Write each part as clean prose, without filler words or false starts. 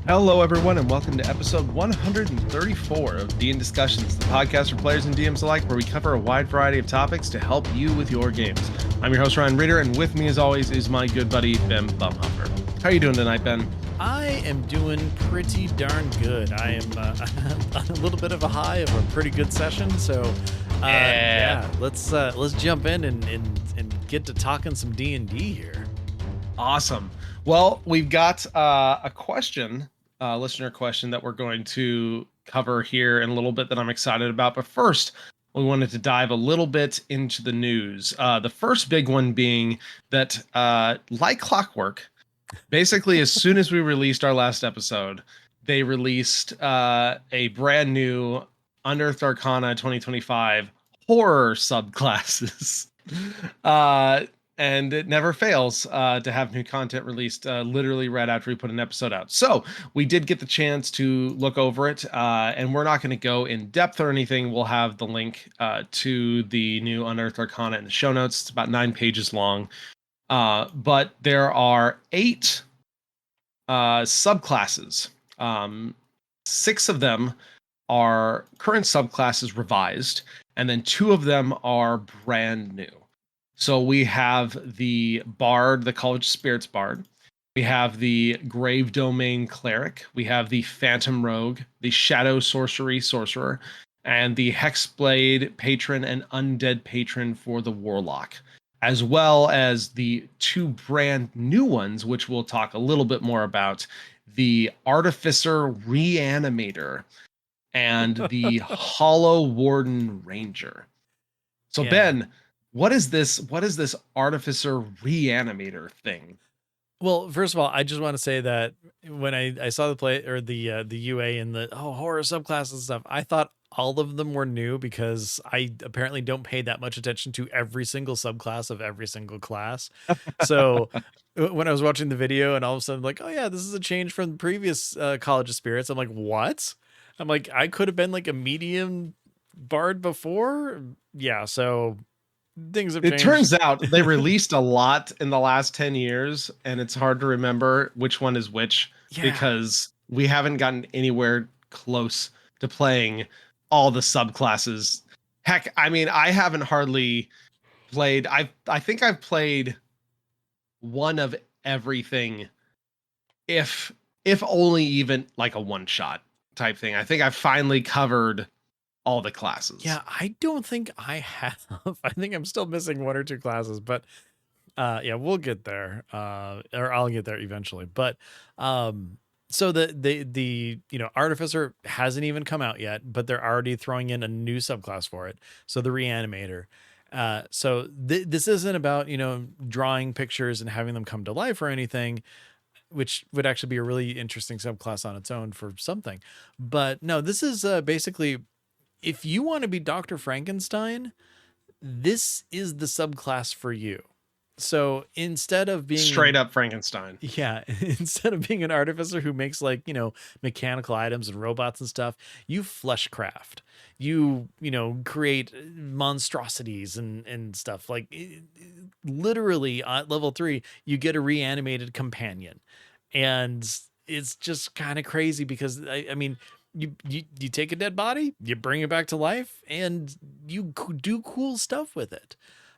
Hello, everyone, and welcome to episode 134 of D&D Discussions, the podcast for players and DMs alike, where we cover a wide variety of topics to help you with your games. I'm your host, Ryan Reeder, and with me, as always, is my good buddy, Ben Bumhuffer. How are you doing tonight, Ben? I am doing pretty darn good. I am on a little bit of a high of a pretty good session, so let's jump in and get to talking some D&D here. Awesome. Well, we've got a question, listener question that we're going to cover here in a little bit that I'm excited about. But first, we wanted to dive a little bit into the news. The first big one being that, like clockwork, basically as soon as we released our last episode, they released a brand new Unearthed Arcana 2025 horror subclasses. And it never fails to have new content released literally right after we put an episode out. So we did get the chance to look over it, and we're not going to go in depth or anything. We'll have the link to the new Unearthed Arcana in the show notes. It's about 9 pages long. But there are 8 subclasses. 6 of them are current subclasses revised, and then 2 of them are brand new. So we have the Bard, the College Spirits Bard. We have the Grave Domain Cleric. We have the Phantom Rogue, the Shadow Sorcery Sorcerer, and the Hexblade Patron and Undead Patron for the Warlock, as well as the 2 brand new ones, which we'll talk a little bit more about, the Artificer Reanimator and the Hollow Warden Ranger. So yeah. Ben, what is this Artificer Reanimator thing? Well, first of all, I just want to say that when I saw the play or the UA and the horror subclasses and stuff, I thought all of them were new because I apparently don't pay that much attention to every single subclass of every single class. So when I was watching the video and all of a sudden like, oh yeah, this is a change from the previous College of Spirits. I'm like, what? I'm like, I could have been like a medium bard before. Yeah. So things have changed. It turns out they released a lot in the last 10 years, and it's hard to remember which one is which because we haven't gotten anywhere close to playing all the subclasses. Heck, I mean, I haven't hardly played. I think I've played one of everything, if only even like a one-shot type thing. I think I've finally covered all the classes. Yeah, I don't think I have. I think I'm still missing 1 or 2 classes, but yeah, we'll get there. Or I'll get there eventually. But so the Artificer hasn't even come out yet, but they're already throwing in a new subclass for it. So the Reanimator. So this isn't about, drawing pictures and having them come to life or anything, which would actually be a really interesting subclass on its own for something. But no, this is basically, if you want to be Dr. Frankenstein, this is the subclass for you. So instead of being straight up Frankenstein, instead of being an artificer who makes mechanical items and robots and stuff, you fleshcraft, you create monstrosities and stuff. Like literally at level 3, you get a reanimated companion, and it's just kind of crazy because I mean, you take a dead body, you bring it back to life, and you do cool stuff with it.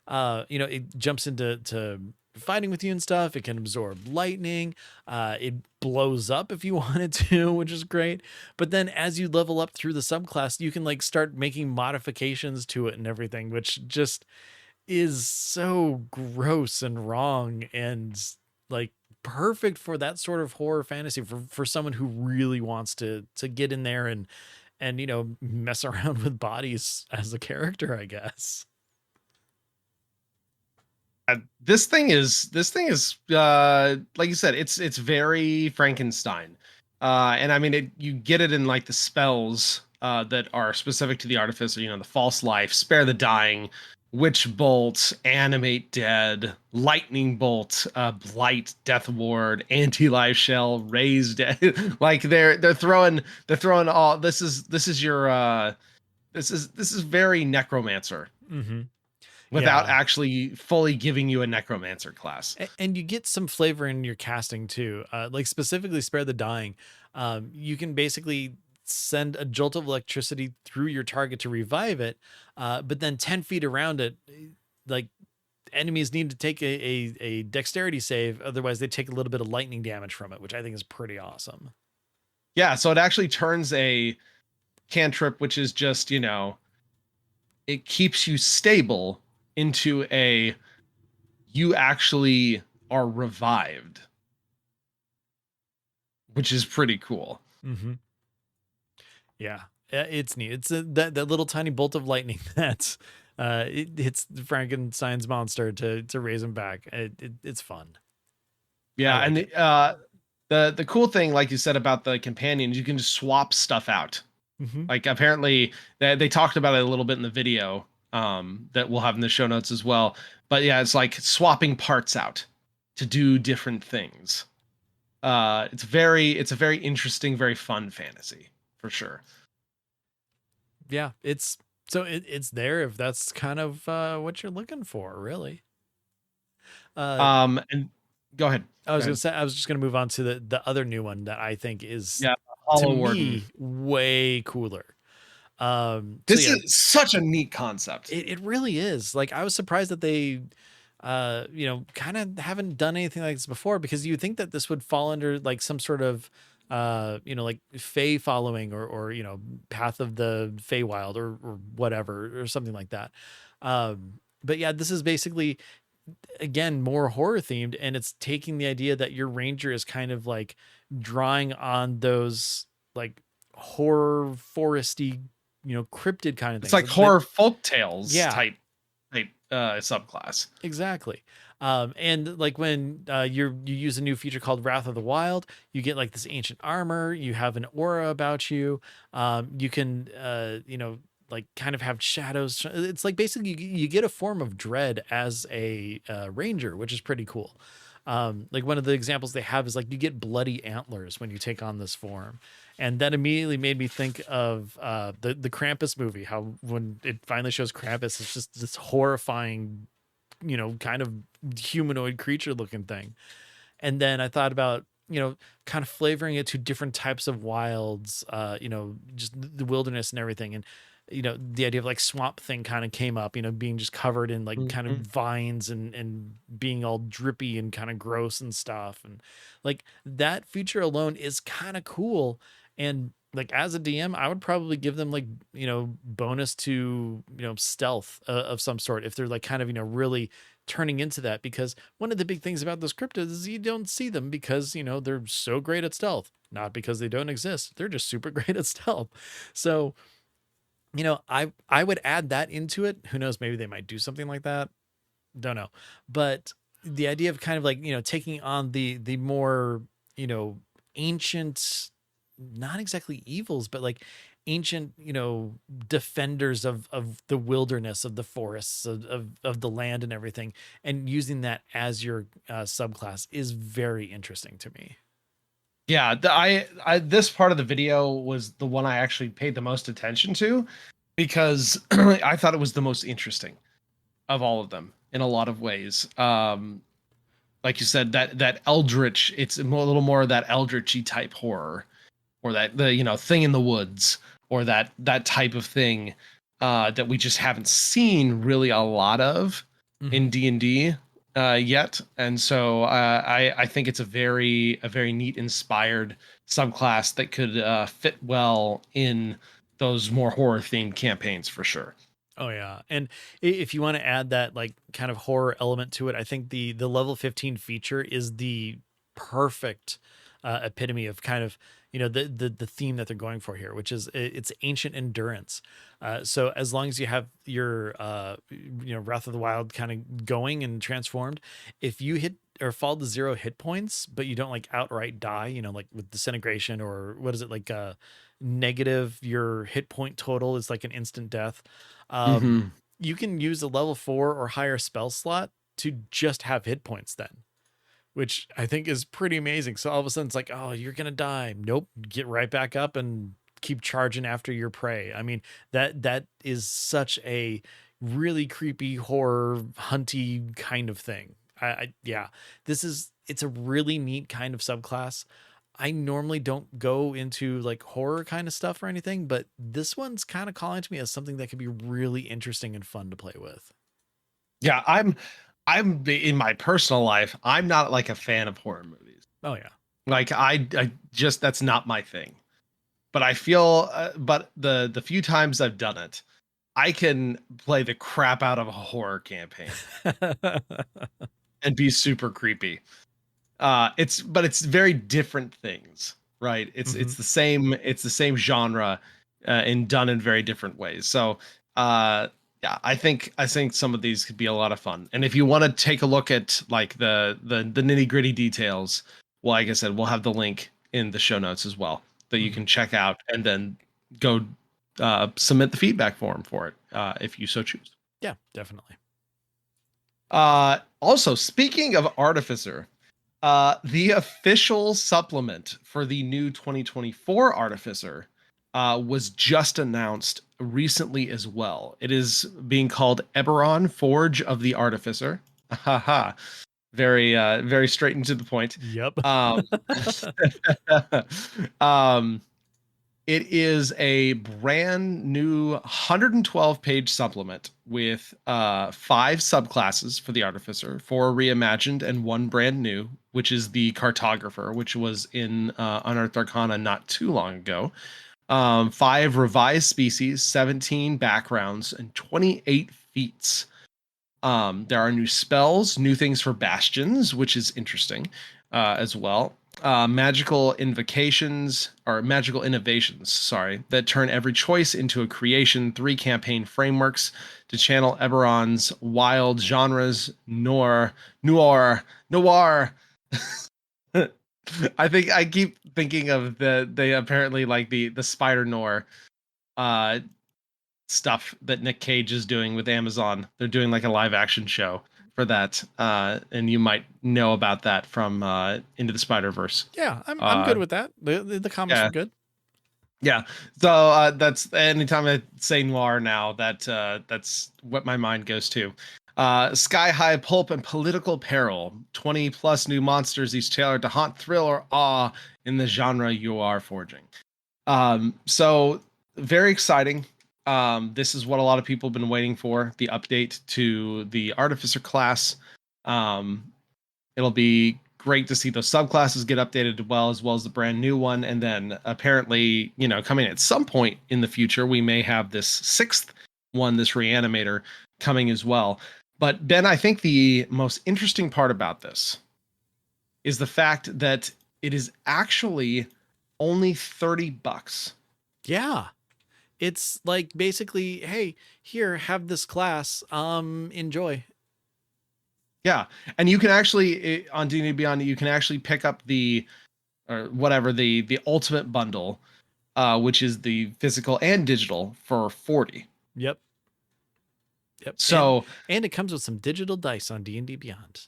It jumps into fighting with you and stuff. It can absorb lightning. It blows up if you wanted to, which is great. But then as you level up through the subclass, you can start making modifications to it and everything, which just is so gross and wrong and perfect for that sort of horror fantasy for someone who really wants to get in there and mess around with bodies as a character, I guess. This thing is like you said, it's very Frankenstein, and I mean you get it in the spells that are specific to the Artificer. The False Life, Spare the Dying, Witch Bolt, Animate Dead, Lightning Bolt, Blight, Death Ward, Anti-Life Shell, Raise Dead. they're throwing all. This is very Necromancer. Mm-hmm. Without actually fully giving you a Necromancer class. And you get some flavor in your casting too. Specifically Spare the Dying. You can basically send a jolt of electricity through your target to revive it, but then 10 feet around it, like enemies need to take a dexterity save, otherwise they take a little bit of lightning damage from it, which I think is pretty awesome. Yeah, so it actually turns a cantrip, which is just, it keeps you stable, into a you actually are revived, which is pretty cool. Mm-hmm. Yeah, it's neat. It's that little tiny bolt of lightning that's it hits Frankenstein's monster to raise him back. It's fun. I Yeah, and like it. the cool thing, like you said about the companions, you can just swap stuff out. Mm-hmm. Like apparently they talked about it a little bit in the video that we'll have in the show notes as well. But yeah, it's like swapping parts out to do different things. It's a very interesting, very fun fantasy for sure. Yeah, it's there if that's kind of what you're looking for, really. Uh, And go ahead. I Go was gonna ahead. say I was just gonna move on to the other new one that I think is, Yeah, to Hollow Warden. me, way cooler. So This yeah, is such a neat concept. it really is. Like, I was surprised that they kind of haven't done anything like this before, because you think that this would fall under like some sort of like Fey following, or Path of the Feywild, or whatever, or something like that. But yeah, this is basically, again, more horror themed, and it's taking the idea that your ranger is kind of like drawing on those like horror foresty, cryptid kind of It's things like that, horror folk tales yeah, type subclass. exactly. And like when you use a new feature called Wrath of the Wild, you get like this ancient armor, you have an aura about you. You can like kind of have shadows. It's like basically you get a form of dread as a ranger, which is pretty cool. Like one of the examples they have is like you get bloody antlers when you take on this form, and that immediately made me think of the Krampus movie. How when it finally shows Krampus, it's just this horrifying, kind of humanoid creature looking thing. And then I thought about, kind of flavoring it to different types of wilds, just the wilderness and everything. And, the idea of like Swamp Thing kind of came up, being just covered in like kind of Mhm. vines, and being all drippy and kind of gross and stuff. And like that feature alone is kind of cool. And like as a DM, I would probably give them like, bonus to, stealth of some sort, if they're like kind of, really turning into that, because one of the big things about those cryptids is you don't see them because they're so great at stealth, not because they don't exist, they're just super great at stealth. So I would add that into it. Who knows, maybe they might do something like that, don't know. But the idea of kind of like taking on the more you know ancient, not exactly evils, but like ancient defenders of the wilderness, of the forests, of the land and everything, and using that as your subclass is very interesting to me. Yeah, I this part of the video was the one I actually paid the most attention to because I thought it was the most interesting of all of them in a lot of ways. Like you said, that eldritch, it's little more of that eldritchy type horror, or that the thing in the woods, or that type of thing that we just haven't seen really a lot of Hmm. in D&D yet. And so I think it's a very neat inspired subclass that could fit well in those more horror themed campaigns for sure. Oh yeah, and if you want to add that like kind of horror element to it, I think the level 15 feature is the perfect epitome of kind of the theme that they're going for here, which is it's ancient endurance. So as long as you have your Wrath of the Wild kind of going and transformed, if you hit or fall to 0 hit points, but you don't like outright die, like with disintegration, or what is it, like negative your hit point total is like an instant death. um Hmm. you can use a level 4 or higher spell slot to just have hit points then, which I think is pretty amazing. So all of a sudden it's like, oh, you're gonna die, nope, get right back up and keep charging after your prey. I mean, that is such a really creepy horror hunty kind of thing. Yeah, it's a really neat kind of subclass. I normally don't go into like horror kind of stuff or anything, but this one's kind of calling to me as something that could be really interesting and fun to play with. Yeah, I'm in my personal life, I'm not like a fan of horror movies. Oh yeah. Like I just that's not my thing. But I feel but the few times I've done it, I can play the crap out of a horror campaign and be super creepy. It's very different things, right? Hmm. It's the same genre, and done in very different ways. So yeah, I think some of these could be a lot of fun. And if you want to take a look at like the nitty gritty details, well, like I said, we'll have the link in the show notes as well that you Hmm. can check out and then go submit the feedback form for it if you so choose. Yeah, definitely. Also, speaking of Artificer, the official supplement for the new 2024 Artificer was just announced recently as well. It is being called Eberron Forge of the Artificer. Haha. Very straight and to the point. Yep. Um, um, it is a brand new 112 page supplement with 5 subclasses for the Artificer, 4 reimagined and 1 brand new, which is the Cartographer, which was in Unearthed Arcana not too long ago. 5 revised species, 17 backgrounds, and 28 feats. There are new spells, new things for bastions, which is interesting as well. Magical invocations or magical innovations, sorry, that turn every choice into a creation. 3 campaign frameworks to channel Eberron's wild genres, noir. I think I keep thinking of they apparently like the Spider Noir uh stuff that Nick Cage is doing with Amazon. They're doing like a live action show for that, and you might know about that from Into the Spider Verse. Yeah, I'm Uh, good with that. The comics yeah, were good. yeah. So that's anytime I say noir now, that's what my mind goes to. Sky high pulp and political peril. 20 plus new monsters, each tailored to haunt, thrill, or awe in the genre you are forging. So very exciting. This is what a lot of people have been waiting for, the update to the Artificer class. Um, it'll be great to see those subclasses get updated as well as the brand new one. And then apparently, coming at some point in the future, we may have this 6th one, this reanimator, coming as well. But Ben, I think the most interesting part about this is the fact that it is actually only $30. Yeah. It's like basically, hey, here, have this class. Enjoy. Yeah, and you can actually on D&D Beyond, you can actually pick up the or whatever the ultimate bundle, which is the physical and digital for 40. Yep. Yep. So And it comes with some digital dice on D&D Beyond.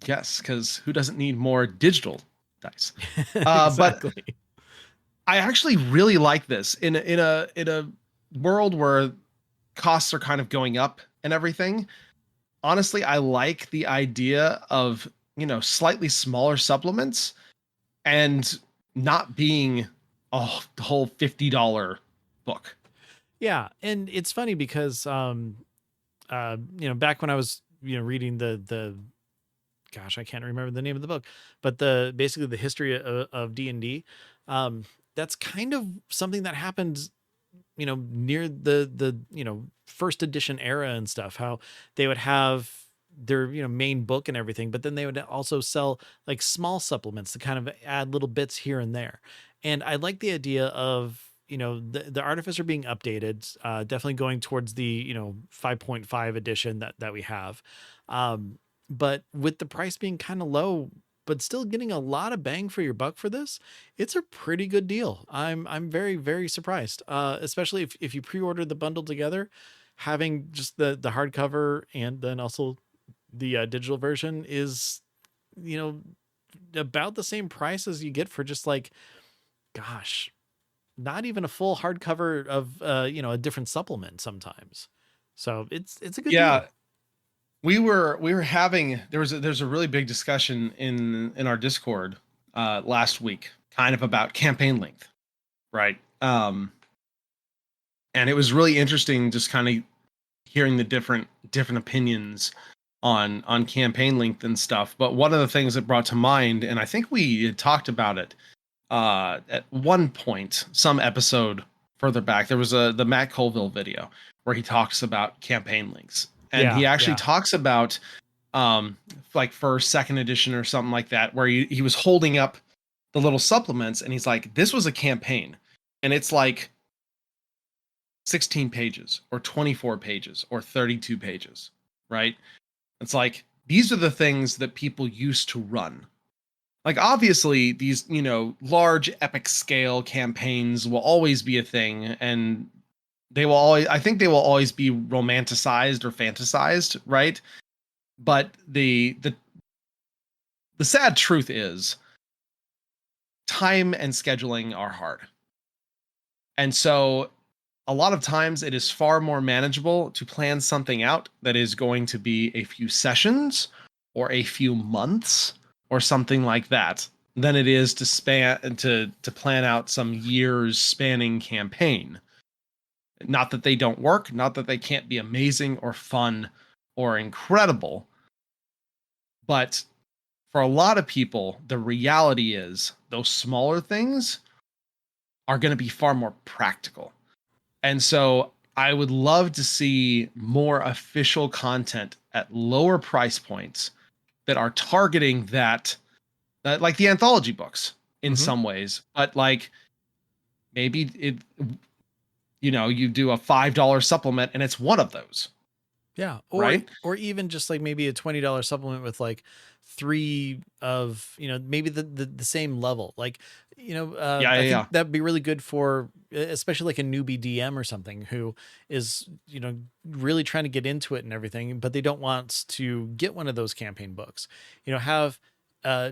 yes, because who doesn't need more digital dice? But Exactly. I actually really like this in a world where costs are kind of going up and everything. Honestly, I like the idea of slightly smaller supplements and not being a whole $50 book. Yeah, and it's funny because back when I was reading the gosh, I can't remember the name of the book, but the basically the history of D&D, um that's kind of something that happened near the first edition era and stuff, how they would have their main book and everything, but then they would also sell like small supplements to kind of add little bits here and there. And I like the idea of the Artificer being updated, definitely going towards the 5.5 edition that we have, but with the price being kind of low but still getting a lot of bang for your buck for this, it's a pretty good deal. I'm very, very surprised. Especially if you pre-order the bundle together, having just the hardcover and then also the digital version is, you know, about the same price as you get for just like, gosh, not even a full hardcover of a different supplement sometimes. So it's a good Yeah, deal. we were having there's a really big discussion in our Discord last week kind of about campaign length, right? And it was really interesting just kind of hearing the different opinions on campaign length and stuff. But one of the things that brought to mind, and I think we had talked about it at one point, some episode further back, there was the Matt Colville video where he talks about campaign lengths, and he actually talks about like for second edition or something like that, where he was holding up the little supplements and he's like, this was a campaign and it's like 16 pages or 24 pages or 32 pages, right? It's like, these are the things that people used to run. Like, obviously, these, large epic scale campaigns will always be a thing, and I think they will always be romanticized or fantasized, right? But the sad truth is time and scheduling are hard. And so a lot of times it is far more manageable to plan something out that is going to be a few sessions or a few months or something like that than it is to plan out some years spanning campaign. Not that they don't work, not that they can't be amazing or fun or incredible, but for a lot of people, the reality is those smaller things are going to be far more practical. And so I would love to see more official content at lower price points that are targeting that, like the anthology books in some ways, but like maybe you do a $5 supplement and it's one of those. Yeah. Right. Or even just like maybe a $20 supplement with like 3 of, maybe the same level. Like, I think that'd be really good for especially like a newbie DM or something who is, really trying to get into it and everything, but they don't want to get one of those campaign books. Have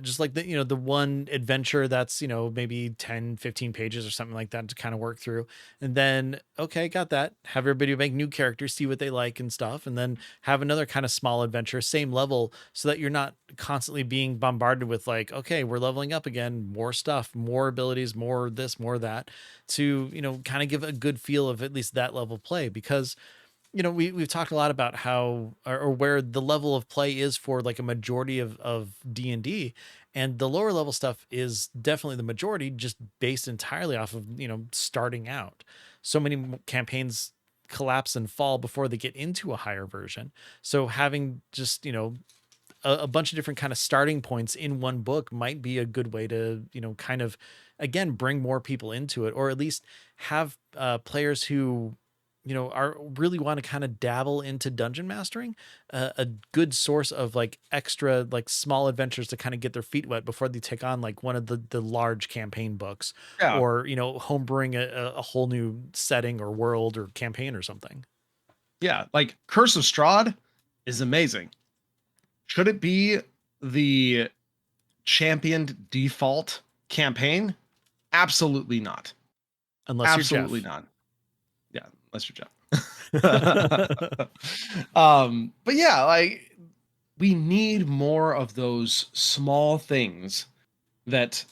just like the one adventure that's, maybe 10, 15 pages or something like that to kind of work through. And then, okay, got that. Have everybody make new characters, see what they like and stuff. And then have another kind of small adventure, same level, so that you're not constantly being bombarded with like, okay, we're leveling up again, more stuff, more abilities, more this, more that, to, kind of give a good feel of at least that level of play. Because we've talked a lot about how or where the level of play is for like a majority of D&D, and the lower level stuff is definitely the majority, just based entirely off of, starting out. So many campaigns collapse and fall before they get into a higher version. So having just, a bunch of different kind of starting points in one book might be a good way to, kind of, again, bring more people into it, or at least have players who are really want to kind of dabble into dungeon mastering, a good source of like extra, like small adventures to kind of get their feet wet before they take on like one of the large campaign books, or, homebrewing a whole new setting or world or campaign or something. Yeah. Like Curse of Strahd is amazing. Should it be the championed default campaign? Absolutely not. Unless Absolutely you're Jeff. not. Yeah, unless you're Jeff. But yeah, like we need more of those small things that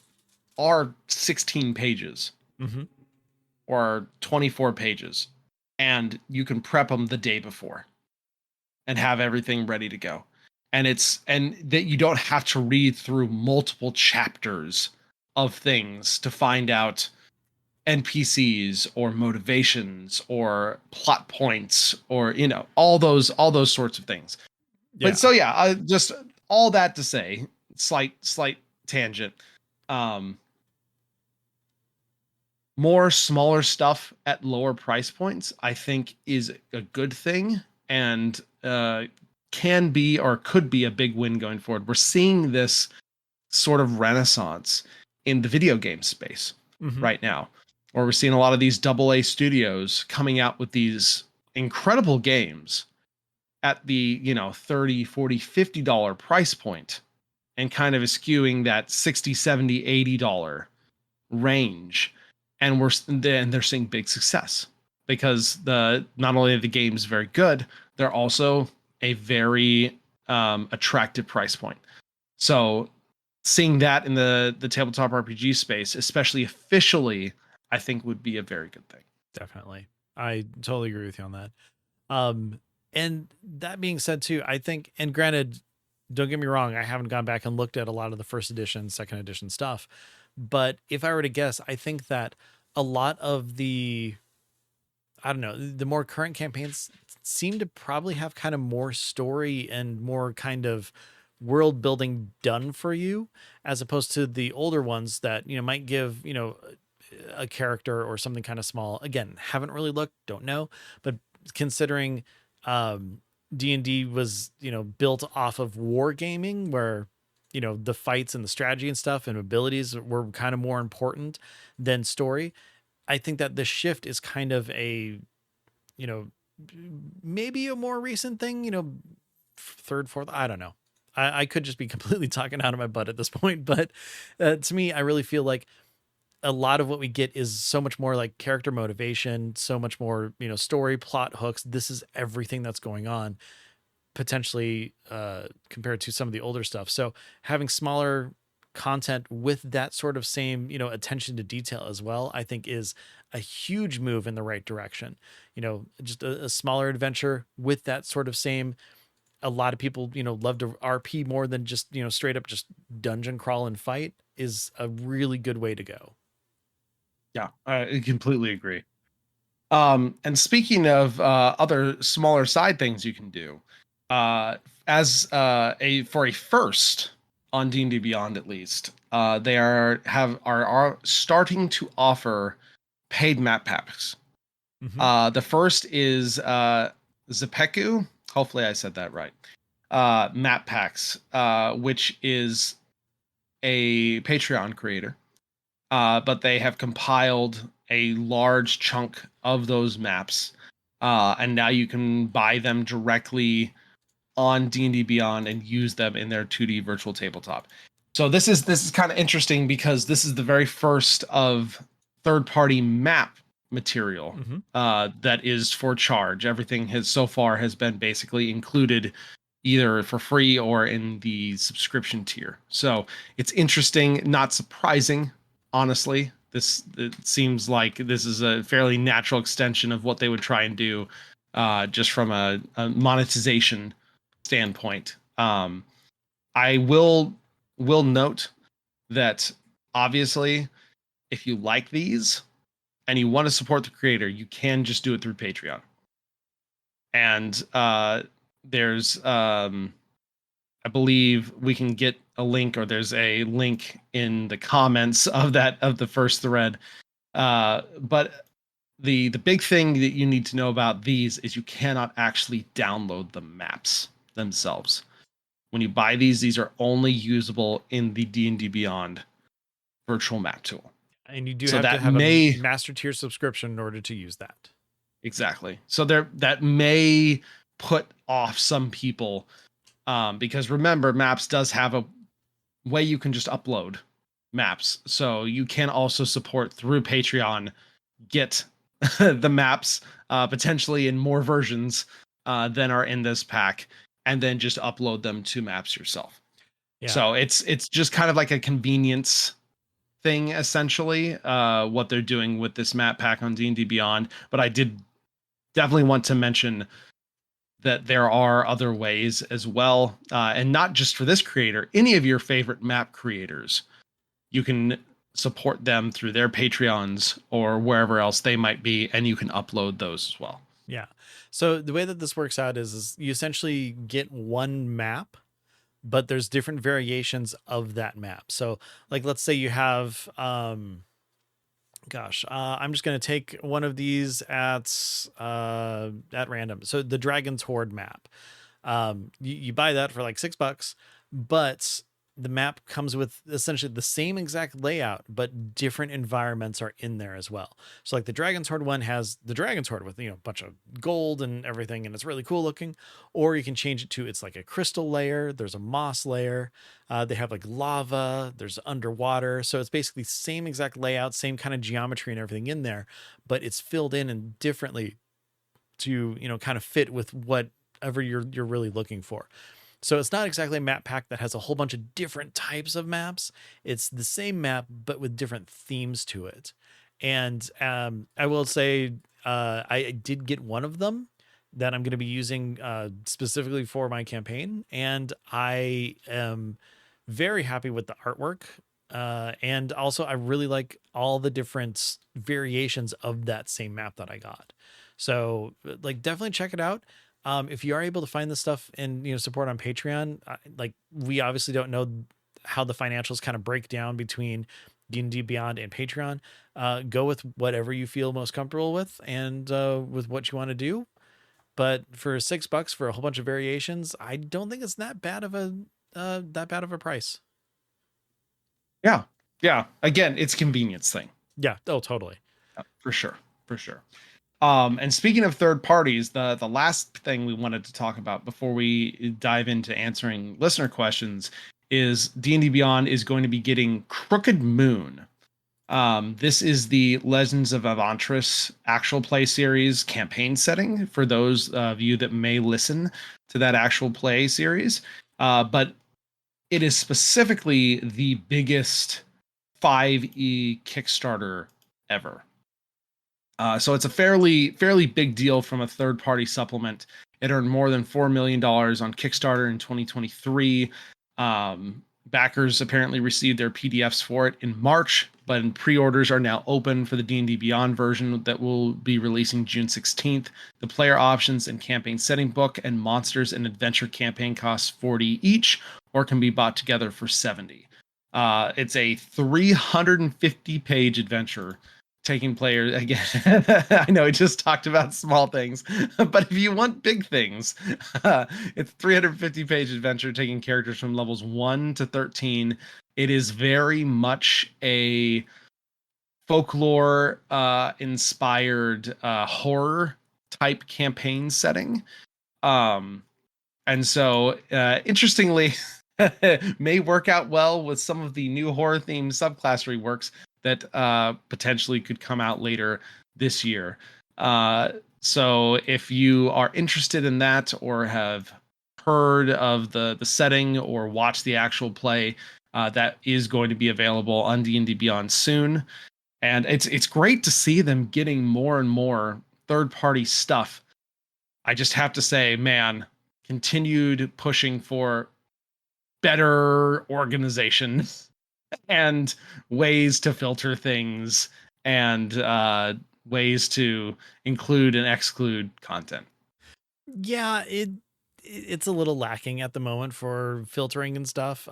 are 16 pages or 24 pages, and you can prep them the day before and have everything ready to go. And that you don't have to read through multiple chapters of things to find out NPCs or motivations or plot points or all those sorts of things. Yeah. But so yeah, just all that to say, slight tangent. More smaller stuff at lower price points, I think, is a good thing, and can be or could be a big win going forward. We're seeing this sort of renaissance in the video game space right now, where we're seeing a lot of these AA studios coming out with these incredible games at the 30, 40, $50 price point, and kind of eschewing that 60, 70, $80 range. And they're seeing big success because not only are the games very good, they're also a very attractive price point. So seeing that in the tabletop RPG space, especially officially, I think would be a very good thing. Definitely. I totally agree with you on that. Um, and that being said too, I think, and granted, don't get me wrong, I haven't gone back and looked at a lot of the first edition, second edition stuff. But if I were to guess, I think that a lot of the, I don't know, the more current campaigns seem to probably have kind of more story and more kind of world building done for you, as opposed to the older ones that, might give, a character or something kind of small. Again, haven't really looked, don't know, but considering um D&D was, built off of wargaming where, the fights and the strategy and stuff and abilities were kind of more important than story. I think that the shift is kind of a, you know, maybe a more recent thing, third, fourth, I don't know. I could just be completely talking out of my butt at this point, but to me, I really feel like a lot of what we get is so much more like character motivation, so much more, story, plot hooks. This is everything that's going on potentially compared to some of the older stuff. So having smaller content with that sort of same, attention to detail as well, I think is a huge move in the right direction. Just a smaller adventure with that sort of same, a lot of people, love to RP more than just, straight up just dungeon crawl and fight is a really good way to go. Yeah, I completely agree. And speaking of other smaller side things you can do, as a for a first on D&D Beyond, at least, they are starting to offer paid map packs. Mm-hmm. The first is Zepeku. Hopefully, I said that right. Map packs, which is a Patreon creator, but they have compiled a large chunk of those maps, and now you can buy them directly on D&D Beyond and use them in their 2D virtual tabletop. So this is kind of interesting because this is the very first of third-party map material Mm-hmm. that is for charge. Everything has so far has been basically included either for free or in the subscription tier. So it's interesting, not surprising, honestly. It seems like this is a fairly natural extension of what they would try and do, just from a monetization standpoint. I will note that obviously, if you like these and you want to support the creator, you can just do it through Patreon. And there's I believe we can get a link, or there's a link in the comments of the first thread. But the big thing that you need to know about these is you cannot actually download the maps themselves. When you buy these are only usable in the D&D Beyond virtual map tool. And you do So have to that have a may master tier subscription in order to use that. exactly. So that may put off some people, because remember, Maps does have a way you can just upload maps. So you can also support through Patreon, get the maps potentially in more versions than are in this pack, and then just upload them to Maps yourself. Yeah. So it's just kind of like a convenience thing, essentially, what they're doing with this map pack on D&D Beyond. But I did definitely want to mention that there are other ways as well, and not just for this creator. Any of your favorite map creators, you can support them through their Patreons or wherever else they might be, and you can upload those as well. Yeah. So the way that this works out is you essentially get one map, but there's different variations of that map. So like, let's say you have, I'm just going to take one of these at random. So the Dragon's Horde map, you buy that for like $6, but the map comes with essentially the same exact layout, but different environments are in there as well. So like the Dragon's Horde one has the Dragon's Horde with, a bunch of gold and everything, and it's really cool looking. Or you can change it to, it's like a crystal layer. There's a moss layer. They have like lava, there's underwater. So it's basically same exact layout, same kind of geometry and everything in there, but it's filled in and differently to, kind of fit with whatever you're really looking for. So it's not exactly a map pack that has a whole bunch of different types of maps. It's the same map, but with different themes to it. And I will say, I did get one of them that I'm going to be using specifically for my campaign. And I am very happy with the artwork. And also, I really like all the different variations of that same map that I got. So, like, definitely check it out. If you are able to find this stuff and support on Patreon, like we obviously don't know how the financials kind of break down between D&D Beyond and Patreon. Go with whatever you feel most comfortable with and with what you want to do. But for $6 for a whole bunch of variations, I don't think it's that bad of a price. Yeah. Yeah. Again, it's convenience thing. Yeah. Oh, totally. For sure. For sure. And speaking of third parties, the last thing we wanted to talk about before we dive into answering listener questions is D&D Beyond is going to be getting Crooked Moon. This is the Legends of Avantris actual play series campaign setting for those of you that may listen to that actual play series. But it is specifically the biggest 5e Kickstarter ever. So it's a fairly big deal from a third party supplement. It earned more than $4 million on Kickstarter in 2023. Backers apparently received their PDFs for it in March, but pre-orders are now open for the D&D Beyond version that will be releasing June 16th. The player options and campaign setting book and monsters and adventure campaign costs 40 each, or can be bought together for 70. It's a 350-page adventure taking players again. I know we just talked about small things, but if you want big things, it's 350-page adventure taking characters from levels 1 to 13. It is very much a folklore inspired horror type campaign setting. And so interestingly, may work out well with some of the new horror themed subclass reworks that potentially could come out later this year. So if you are interested in that or have heard of the setting or watched the actual play, that is going to be available on D&D Beyond soon. And it's great to see them getting more and more third-party stuff. I just have to say, man, continued pushing for better organization and ways to filter things and ways to include and exclude content. Yeah, it's a little lacking at the moment for filtering and stuff.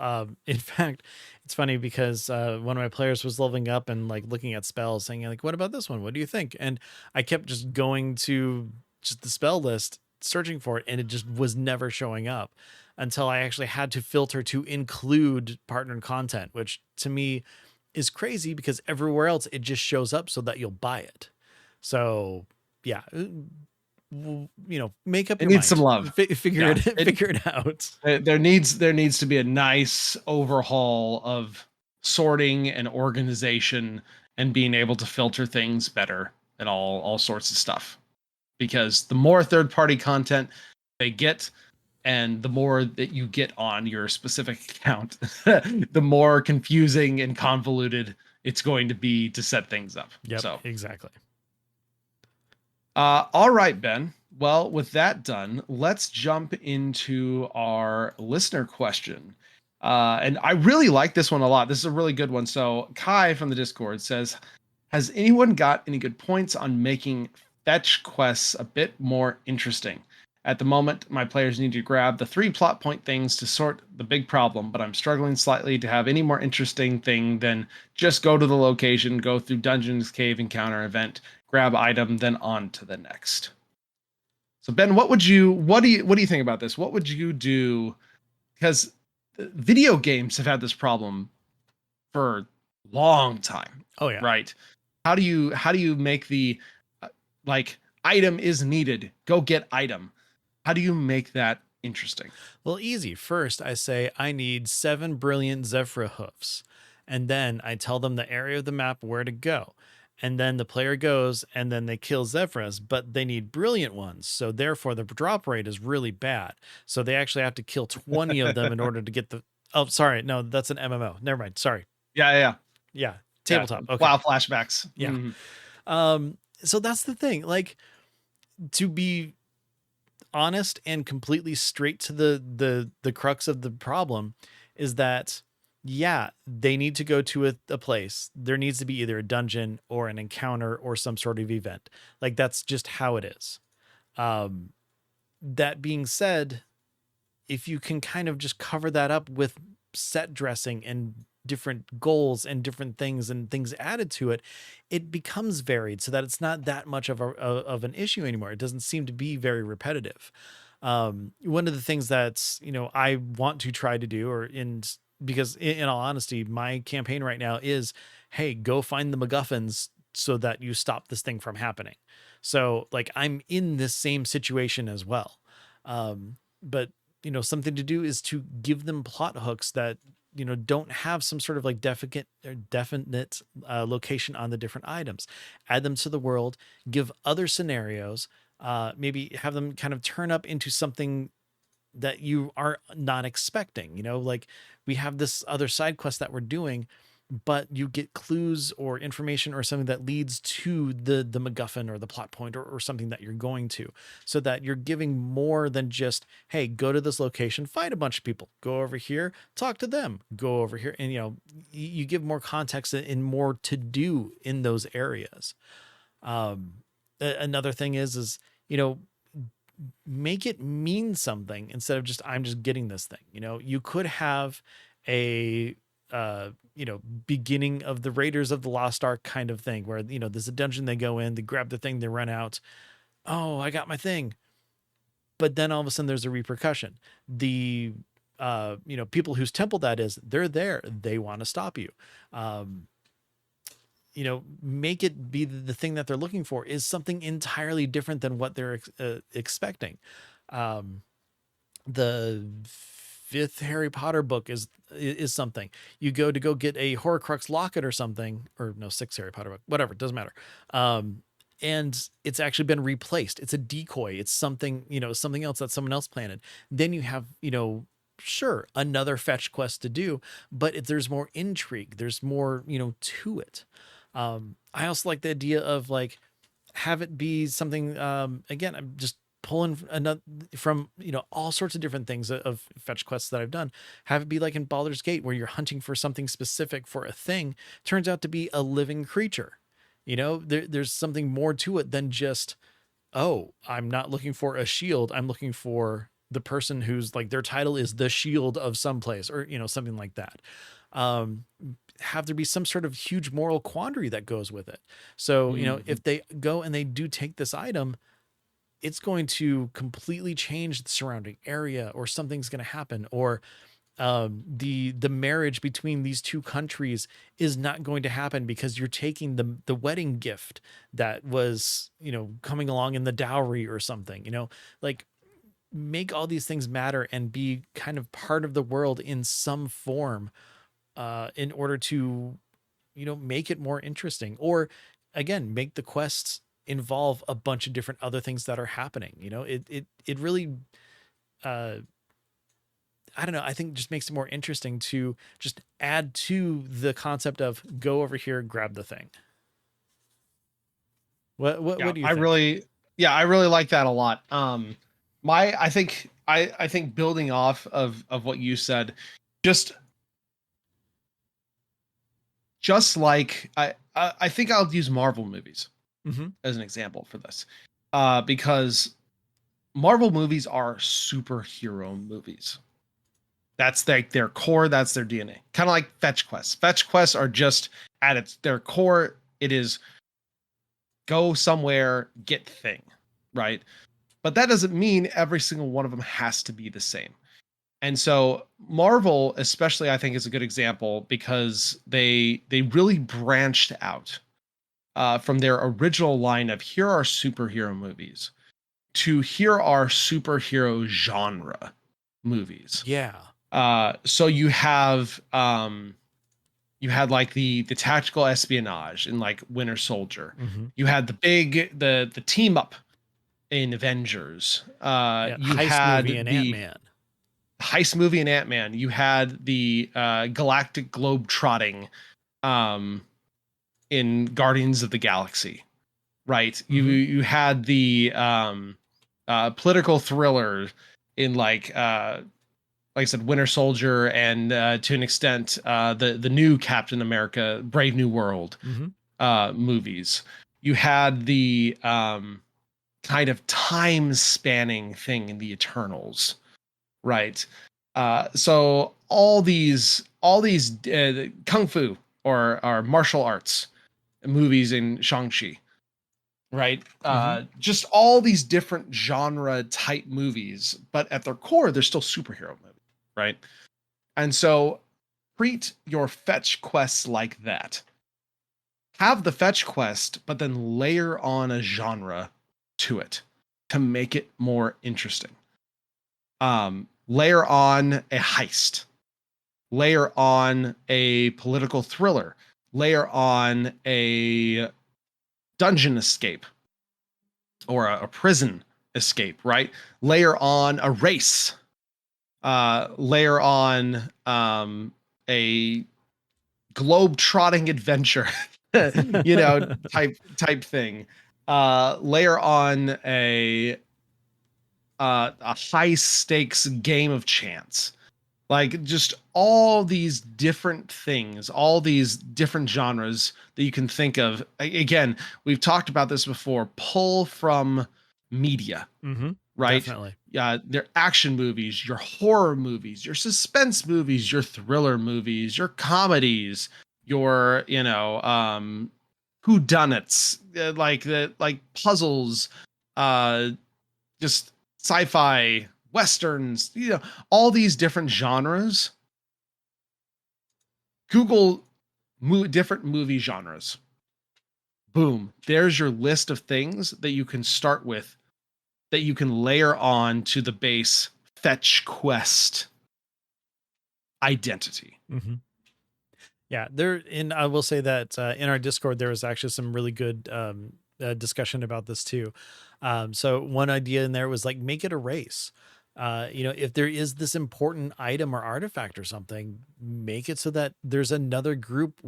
In fact, it's funny because one of my players was leveling up and like looking at spells, saying like, "What about this one? What do you think?" And I kept just going to just the spell list, searching for it, and it just was never showing up until I actually had to filter to include partnered content, which to me is crazy because everywhere else it just shows up so that you'll buy it. So yeah, make up It your needs some mind. love. Figure figure it out. There needs to be a nice overhaul of sorting and organization and being able to filter things better and all sorts of stuff. Because the more third party content they get, and the more that you get on your specific account, the more confusing and convoluted it's going to be to set things up. Yep, So exactly. all right, Ben. Well, with that done, let's jump into our listener question. And I really like this one a lot. This is a really good one. So Kai from the Discord says, has anyone got any good points on making fetch quests a bit more interesting? At the moment, my players need to grab the 3 plot point things to sort the big problem, but I'm struggling slightly to have any more interesting thing than just go to the location, go through dungeons, cave encounter event, grab item, then on to the next. So Ben, what do you think about this? What would you do? Because video games have had this problem for a long time. Oh yeah. Right. How do you make the like item is needed, go get item? How do you make that interesting? Well, easy. First, I say I need 7 brilliant Zephyr hoofs, and then I tell them the area of the map where to go. and then the player goes and then they kill Zevras, but they need brilliant ones. So therefore the drop rate is really bad. So they actually have to kill 20 of them in order to get the, oh, sorry. No, that's an MMO. Never mind. Sorry. Yeah, yeah, Yeah. yeah. Tabletop. Okay. Wow, flashbacks. Yeah. Mhm. So that's the thing. Like, to be honest and completely straight to the crux of the problem is that, yeah, they need to go to a place. There needs to be either a dungeon or an encounter or some sort of event. Like, that's just how it is. That being said, if you can kind of just cover that up with set dressing and different goals and different things and things added to it, it becomes varied so that it's not that much of an issue anymore. It doesn't seem to be very repetitive. One of the things that's, I want to try to do, because in all honesty, my campaign right now is, hey, go find the MacGuffins so that you stop this thing from happening. So like, I'm in this same situation as well. But something to do is to give them plot hooks that, don't have some sort of like definite location on the different items. Add them to the world, give other scenarios, maybe have them kind of turn up into something that you are not expecting. Like, we have this other side quest that we're doing, but you get clues or information or something that leads to the MacGuffin or the plot point, or something that you're going to, so that you're giving more than just, hey, go to this location, find a bunch of people, go over here, talk to them, go over here. And, you give more context and more to do in those areas. Another thing is, make it mean something instead of just, I'm just getting this thing. You could have a beginning of the Raiders of the Lost Ark kind of thing where, there's a dungeon, they go in, they grab the thing, they run out. Oh, I got my thing. But then all of a sudden there's a repercussion. The, people whose temple that is, they're there. They want to stop you. Make it be the thing that they're looking for is something entirely different than what they're expecting. The fifth Harry Potter book is something. You go to go get a Horcrux locket or something, or no, sixth Harry Potter book, whatever, it doesn't matter. And it's actually been replaced. It's a decoy. It's something, something else that someone else planted. Then you have, sure, another fetch quest to do, but there's more intrigue. There's more, to it. I also like the idea of like, have it be something, again, I'm just pulling another from, all sorts of different things of fetch quests that I've done. Have it be like in Baldur's Gate, where you're hunting for something specific for a thing, turns out to be a living creature. There's something more to it than just, oh, I'm not looking for a shield. I'm looking for the person who's like, their title is the shield of someplace, or, something like that. Have there be some sort of huge moral quandary that goes with it. So, if they go and they do take this item, it's going to completely change the surrounding area, or something's going to happen, or the marriage between these two countries is not going to happen because you're taking the wedding gift that was, coming along in the dowry or something, like, make all these things matter and be kind of part of the world in some form, in order to, make it more interesting, or again, make the quests involve a bunch of different other things that are happening. It really, I don't know. I think just makes it more interesting to just add to the concept of go over here, grab the thing. What do you think? I really like that a lot. I think building off of what you said, just like I think I'll use Marvel movies as an example for this, because Marvel movies are superhero movies. That's their core. That's their DNA. Kind of like fetch quests. Fetch quests are just at their core. It is go somewhere, get thing, right? But that doesn't mean every single one of them has to be the same. And so Marvel, especially, I think, is a good example because they really branched out from their original line of here are superhero movies to here are superhero genre movies. Yeah. So you have You had like the tactical espionage in like Winter Soldier. Mm-hmm. You had the team up in Avengers. Yeah, You heist movie had and the Ant-Man. heist movie in Ant-Man. You had the galactic globe trotting um, in Guardians of the Galaxy, right? Mm-hmm. You had the political thriller in like I said, Winter Soldier, and to an extent, the new Captain America, Brave New World Mm-hmm. movies. You had the kind of time spanning thing in the Eternals, right? So all these kung fu or martial arts movies in Shang-Chi, right? Mm-hmm. Just all these different genre type movies, but at their core, they're still superhero movies, right? And so treat your fetch quests like that. Have the fetch quest, but then layer on a genre to it to make it more interesting. Layer on a heist, layer on a political thriller, layer on a dungeon escape or a prison escape, right? Layer on a race, layer on a globe trotting adventure, type thing. Layer on a high stakes game of chance. Like just all these different things, all these different genres that you can think of. Again, we've talked about this before. Pull from media, Mm-hmm. right? Definitely. Yeah, they're action movies, your horror movies, your suspense movies, your thriller movies, your comedies, your whodunits, like puzzles, uh, just sci-fi westerns, all these different genres. Google different movie genres. Boom, there's your list of things that you can start with, that you can layer on to the base fetch quest identity. Mm-hmm. Yeah, and I will say that in our Discord there was actually some really good discussion about this too. So one idea in there was like make it a race. If there is this important item or artifact or something, make it so that there's another group,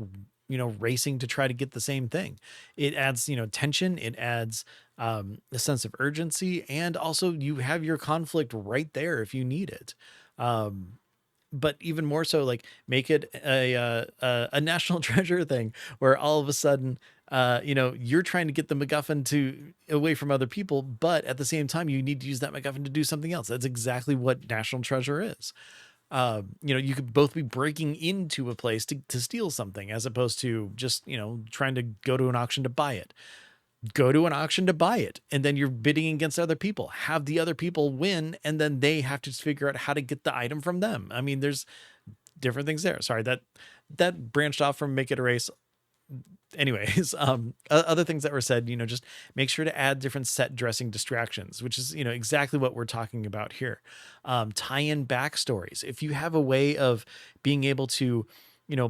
racing to try to get the same thing. It adds, tension. It adds a sense of urgency, and also you have your conflict right there if you need it. Um, but even more so, like make it a national treasure thing where all of a sudden you're trying to get the MacGuffin to away from other people, but at the same time you need to use that MacGuffin to do something else. That's exactly what national treasure is. You could both be breaking into a place to steal something as opposed to just trying to go to an auction to buy it. Go to an auction to buy it, and then you're bidding against other people. Have the other people win, and then they have to figure out how to get the item from them. I mean, there's different things there. Sorry, that branched off from make it a race. Anyways, other things that were said, just make sure to add different set dressing distractions, which is exactly what we're talking about here. Tie in backstories. If you have a way of being able to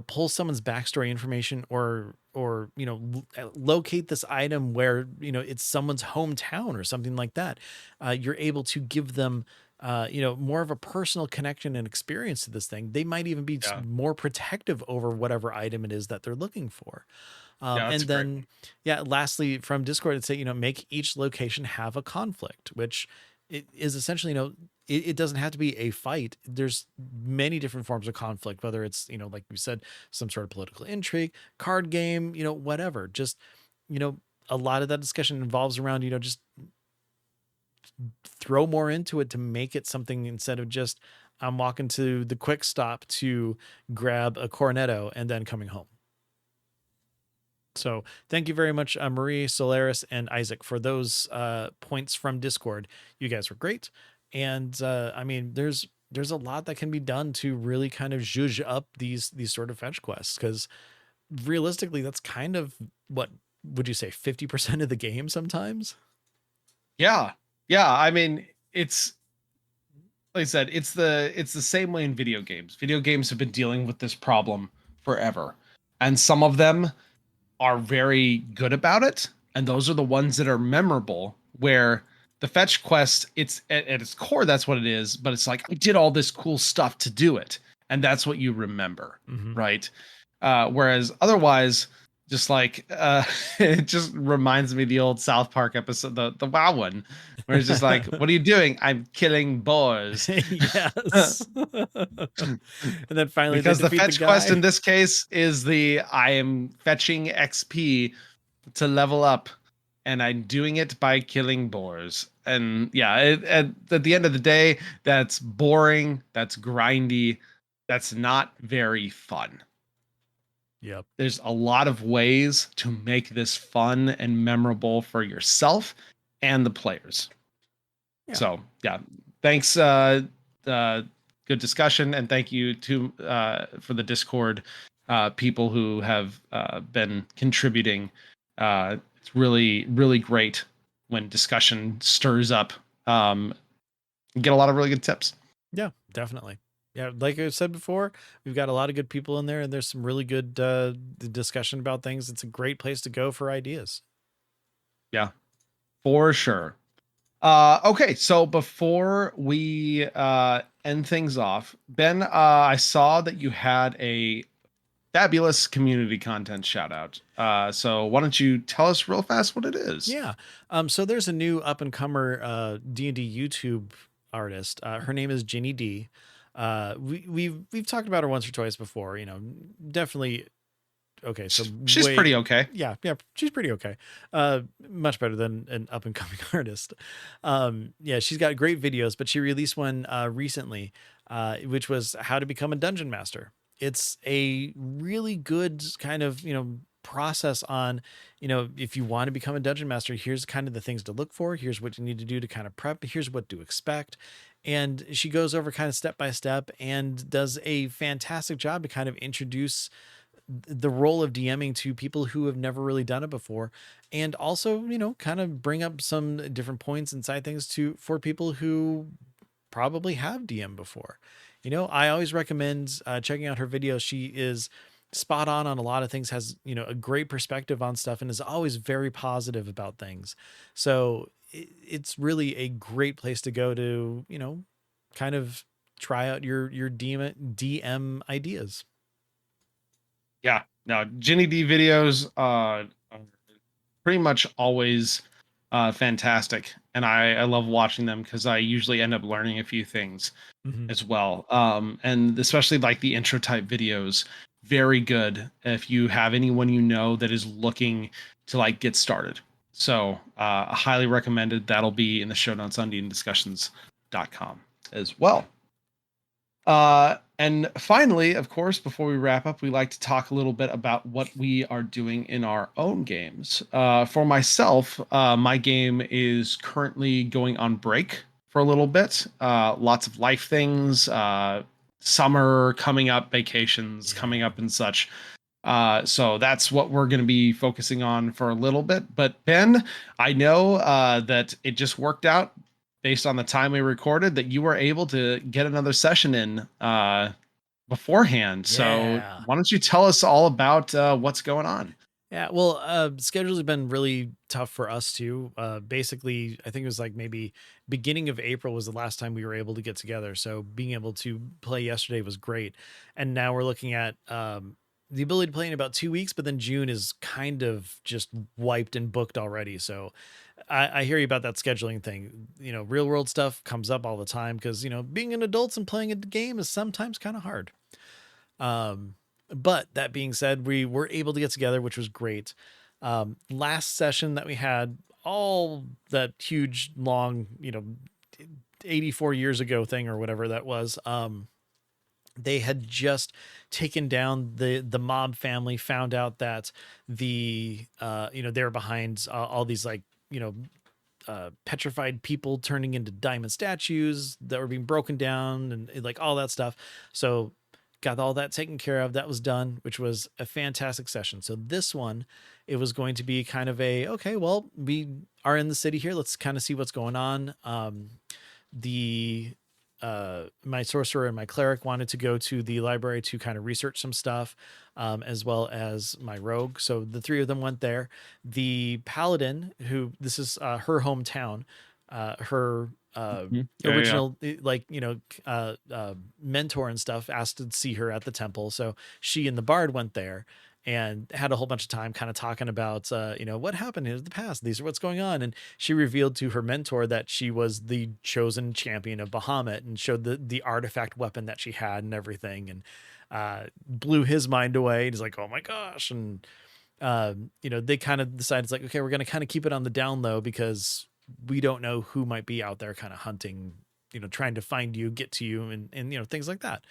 pull someone's backstory information, or locate this item where it's someone's hometown or something like that, you're able to give them more of a personal connection and experience to this thing. They might even be Yeah, more protective over whatever item it is that they're looking for. yeah, that's And great. then, yeah, lastly, from Discord, it'd say, make each location have a conflict, which it is essentially, it doesn't have to be a fight. There's many different forms of conflict, whether it's, like we said, some sort of political intrigue, card game, whatever. Just, a lot of that discussion involves around, just throw more into it to make it something instead of just I'm walking to the quick stop to grab a cornetto and then coming home. So thank you very much, Marie, Solaris, and Isaac for those points from Discord. You guys were great. And I mean, there's a lot that can be done to really kind of zhuzh up these sort of fetch quests, because realistically, that's kind of what would you say 50% of the game sometimes? Yeah, yeah. I mean, it's like I said, it's the same way in video games. Video games have been dealing with this problem forever. and some of them are very good about it, and those are the ones that are memorable, where the fetch quest, it's at its core, that's what it is, but it's like, I did all this cool stuff to do it, and that's what you remember, Mm-hmm. right? Whereas otherwise, just like it just reminds me of the old South Park episode, the WoW one, where it's just like, what are you doing? I'm killing boars. Yes. And then finally they Because the defeat the fetch quest guy. in this case is the I am fetching XP to level up, and I'm doing it by killing boars. And yeah, at the end of the day, that's boring, that's grindy, that's not very fun. Yep. There's a lot of ways to make this fun and memorable for yourself and the players. Yeah. So yeah, thanks. Good discussion, and thank you to for the Discord people who have been contributing. It's really great when discussion stirs up. You get a lot of really good tips. Yeah, definitely. Yeah, like I said before, we've got a lot of good people in there, and there's some really good discussion about things. It's a great place to go for ideas. Yeah, for sure. Okay, so before we end things off, Ben, I saw that you had a fabulous community content shout out. So why don't you tell us real fast what it is? Yeah. So there's a new up and comer D&D YouTube artist. Her name is Ginny D. We've talked about her once or twice before. Definitely. Okay, so She's way, pretty okay. yeah, she's pretty okay. Much better than an up and coming artist. Yeah, she's got great videos, but she released one recently, which was how to become a dungeon master. It's a really good kind of process on if you want to become a dungeon master, here's kind of the things to look for. Here's what you need to do to kind of prep. Here's what to expect. And she goes over kind of step by step and does a fantastic job to kind of introduce the role of DMing to people who have never really done it before, and also kind of bring up some different points and side things for people who probably have DM before. I always recommend checking out her videos. She is spot on a lot of things, has a great perspective on stuff, and is always very positive about things. So it's really a great place to go to kind of try out your DM ideas. Yeah. No, Ginny D videos are pretty much always fantastic. And I love watching them because I usually end up learning a few things Mm-hmm. as well. And especially like the intro type videos, very good if you have anyone that is looking to like get started. So highly recommended. That'll be in the show notes on Discussions.com as well. And finally, of course, before we wrap up, we like to talk a little bit about what we are doing in our own games. For myself, my game is currently going on break for a little bit. Lots of life things, summer coming up, vacations coming up, and such. So that's what we're going to be focusing on for a little bit. But Ben, I know that it just worked out based on the time we recorded that you were able to get another session in beforehand. So Yeah. why don't you tell us all about what's going on? Yeah, well, schedules have been really tough for us too. Basically, I think it was like maybe beginning of April was the last time we were able to get together. So being able to play yesterday was great. And now we're looking at the ability to play in about 2 weeks, but then June is kind of just wiped and booked already. So I hear you about that scheduling thing. Real world stuff comes up all the time because, being an adult and playing a game is sometimes kind of hard. But that being said, we were able to get together, which was great. Last session that we had, all that huge, long, 84 years ago thing or whatever that was, they had just taken down the mob family, found out that they were behind all these like, petrified people turning into diamond statues that were being broken down and like all that stuff. So got all that taken care of. That was done, which was a fantastic session. So this one, it was going to be kind of okay, well, we are in the city here. Let's kind of see what's going on. The my sorcerer and my cleric wanted to go to the library to kind of research some stuff, as well as my rogue. So the three of them went there. The paladin, who this is her hometown, her Mhm. Yeah, yeah. original mentor and stuff asked to see her at the temple. So she and the bard went there and had a whole bunch of time kind of talking about what happened in the past, these are what's going on. And she revealed to her mentor that she was the chosen champion of Bahamut, and showed the artifact weapon that she had and everything, and blew his mind away. He's like, oh my gosh. And they kind of decided, it's like, okay, we're going to kind of keep it on the down low, because we don't know who might be out there kind of hunting, trying to find you, get to you, and things like that.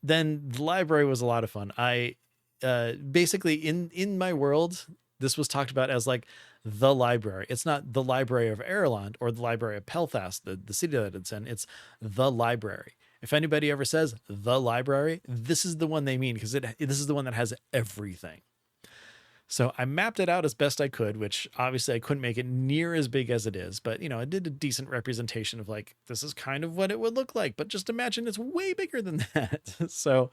Then the library was a lot of fun. I basically, in my world, this was talked about as like the library. It's not the library of Erland or the library of Pelthas, the city that it's in. It's the library. If anybody ever says the library, this is the one they mean, because this is the one that has everything. So I mapped it out as best I could, which obviously I couldn't make it near as big as it is, but I did a decent representation of like, this is kind of what it would look like, but just imagine it's way bigger than that. So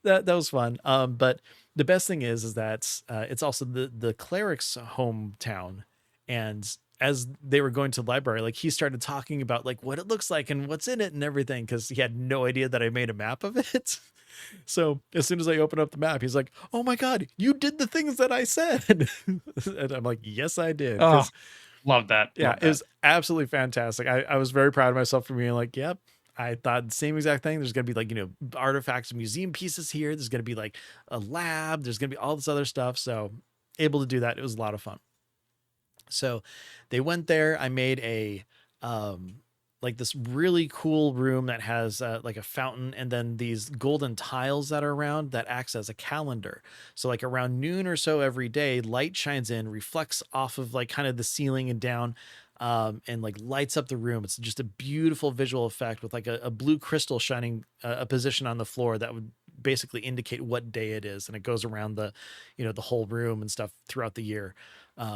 that was fun. But the best thing is that it's also the cleric's hometown. And as they were going to the library, like he started talking about like what it looks like and what's in it and everything, because he had no idea that I made a map of it. So as soon as I open up the map, he's like, oh my God, you did the things that I said. And I'm like, yes, I did. Oh, love that. Yeah, Love it that. was absolutely fantastic. I was very proud of myself for being like, yep, I thought the same exact thing. There's going to be like, artifacts and museum pieces here. There's going to be like a lab. There's going to be all this other stuff. So able to do that. It was a lot of fun. So they went there. I made a, like this really cool room that has like a fountain, and then these golden tiles that are around that acts as a calendar. So like around noon or so every day, light shines in, reflects off of like kind of the ceiling and down, and like lights up the room. It's just a beautiful visual effect with like a blue crystal shining a position on the floor that would basically indicate what day it is. And it goes around the, the whole room and stuff throughout the year.